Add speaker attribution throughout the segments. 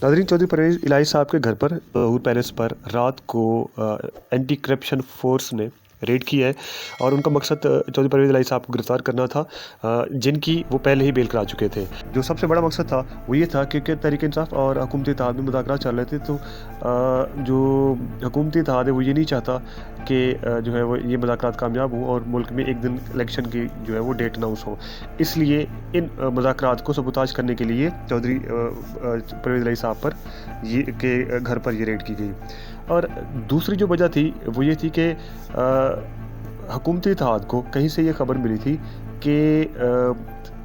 Speaker 1: नाज़रीन, चौधरी परवेज़ इलाही साहब के घर पर हूर पैलेस पर रात को एंटी करप्शन फोर्स ने रेड किया है और उनका मकसद चौधरी परवेज़ इलाही साहब को गिरफ़्तार करना था, जिनकी वो पहले ही बेल करा चुके थे। जो सबसे बड़ा मकसद था वो ये था कि तहरीक इंसाफ और हुकूमती इत्तेहाद में मुज़ाकरात चल रहे थे, तो जो हुकूमती इत्तेहाद है वो ये नहीं चाहता कि जो है वो ये मुज़ाकरात कामयाब हों और मुल्क में एक दिन इलेक्शन की जो है वो डेट अनाउंस हो। इसलिए इन मुज़ाकरात को सबूताज करने के लिए चौधरी परवेज़ इलाही साहब पर ये के घर पर ये रेड की गई। और दूसरी जो वजह थी वो ये थी कि हुकूमती इत्तेहाद को कहीं से ये खबर मिली थी कि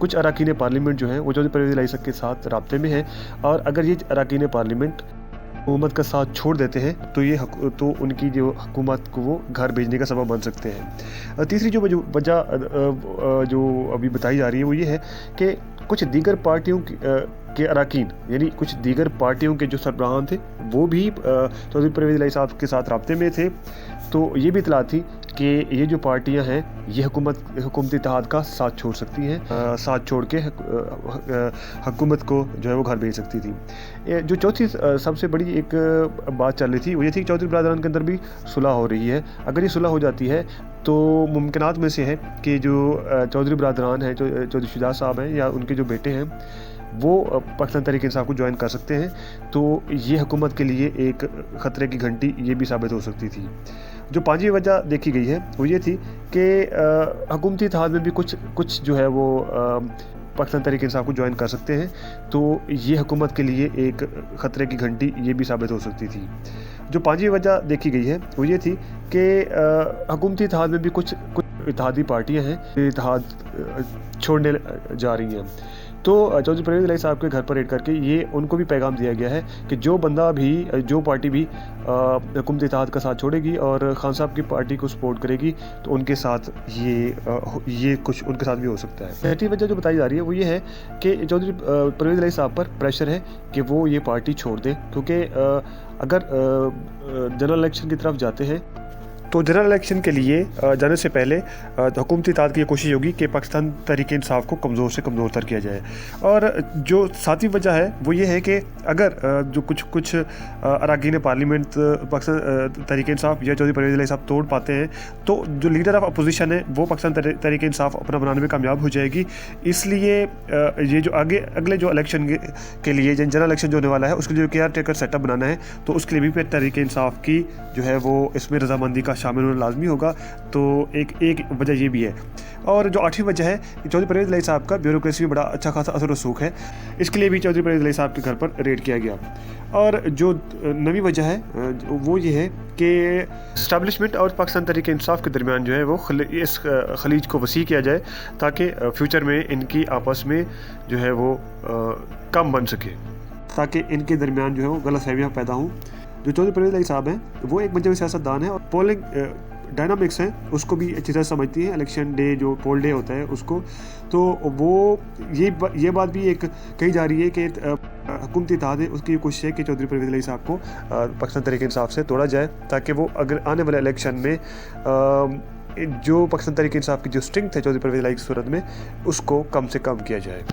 Speaker 1: कुछ अरकान पार्लियामेंट जो हैं वो चौधरी परवेज़ इलाही साहब के साथ राब्ते में हैं, और अगर ये अरकान पार्लियामेंट हुकूमत का साथ छोड़ देते हैं तो उनकी जो हुकूमत को वो घर भेजने का सबब बन सकते हैं। तीसरी जो वजह जो अभी बताई जा रही है वो ये है कि कुछ दीगर पार्टियों के अरकान, यानी कुछ दीगर पार्टियों के जो सरबराहान थे वो भी चौधरी परवेज़ इलाही साहब के साथ राब्ते में थे। तो ये भी इतला थी कि ये जो पार्टियां हैं ये हुकूमती इत्तेहाद का साथ छोड़ सकती हैं, साथ छोड़ के हुकूमत को जो है वो घर भेज सकती थी। जो चौथी सबसे बड़ी एक बात चल रही थी वो ये थी कि चौधरी बिरादरान के अंदर भी सुलह हो रही है। अगर ये सुलह हो जाती है तो मुमकिनात में से है कि जो चौधरी बिरादरान हैं, चौधरी शुजात साहब हैं या उनके जो बेटे हैं, वो पाकिस्तान तहरीक इंसाफ को ज्वाइन कर सकते हैं। तो ये हुकूमत के लिए एक ख़तरे की घंटी ये भी साबित हो सकती थी। जो पांचवी वजह देखी गई है वो ये थी कि हुकूमती इत्तेहाद में भी कुछ जो है वो पाकिस्तान तहरीक इंसाफ को ज्वाइन कर सकते हैं। तो ये हुकूमत के लिए एक ख़तरे की घंटी ये भी साबित हो सकती थी। जो पांचवी वजह देखी गई है वो ये थी कि हुकूमती इत्तेहाद में भी कुछ इत्तेहादी पार्टियां हैं, इत्तेहाद छोड़ने जा रही हैं। तो चौधरी परवेज़ इलाही साहब के घर पर रेड करके ये उनको भी पैगाम दिया गया है कि जो पार्टी भी हुकूमती इत्तेहाद का साथ छोड़ेगी और खान साहब की पार्टी को सपोर्ट करेगी तो उनके साथ ये कुछ उनके साथ भी हो सकता है। छठी वजह जो बताई जा रही है वो ये है कि चौधरी परवेज़ इलाही साहब पर प्रेशर है कि वो ये पार्टी छोड़ दें, क्योंकि अगर जनरल इलेक्शन की तरफ जाते हैं तो जनरल इलेक्शन के लिए जाने से पहले हुकूमती इत्तेहाद की ये कोशिश होगी कि पाकिस्तान तहरीक इंसाफ को कमज़ोर से कमज़ोर तर किया जाए। और जो सातवीं वजह है वो ये है कि अगर जो कुछ अरकान पार्लियामेंट पाकिस्तान तहरीक इंसाफ या चौधरी परवेज़ इलाही साहब तोड़ पाते हैं तो जो लीडर ऑफ अपोजिशन है वो पाकिस्तान तहरीक इंसाफ अपना बनाने में कामयाब हो जाएगी। इसलिए ये जो अगले जो इलेक्शन के लिए जनरल इलेक्शन जो होने वाला है उसके लिए जो केयर टेकर सेटअप बनाना है तो उसके लिए भी तहरीक इंसाफ की जो है वो इसमें रजामंदी का शामिल होना लाजमी होगा। तो एक वजह ये भी है। और जो आठवीं वजह है कि चौधरी परवेज़ इलाही साहब का ब्यूरोक्रेसी में बड़ा अच्छा खासा असर रसूख है, इसके लिए भी चौधरी परवेज़ इलाही साहब के घर पर रेड किया गया। और जो नवी वजह है वो ये है कि इस्टेब्लिशमेंट और पाकिस्तान तहरीक इंसाफ के दरमियान जो है वो इस खलीज को वसी किया जाए ताकि फ्यूचर में इनकी आपस में जो है वो कम बन सके, ताकि इनके दरमियान जो है वो गलतफहमियाँ पैदा हों। जो चौधरी परवेज़ इलाही साहब हैं वो एक मंजर सियासतदान है और पोलिंग डायनामिक्स हैं उसको भी अच्छी तरह समझती हैं। इलेक्शन डे जो पोल डे होता है उसको, तो वो ये बात भी एक कही जा रही है कि हुकूमती इत्तेहाद है उसकी कोशिश है कि चौधरी परवेज़ इलाही साहब को पाकिस्तान तहरीक इंसाफ से तोड़ा जाए ताकि वो अगर आने वाले इलेक्शन में जो पाकिस्तान तहरीक इंसाफ की जो स्ट्रेंथ है चौधरी परवेज़ इलाही की सूरत में उसको कम से कम किया जाए।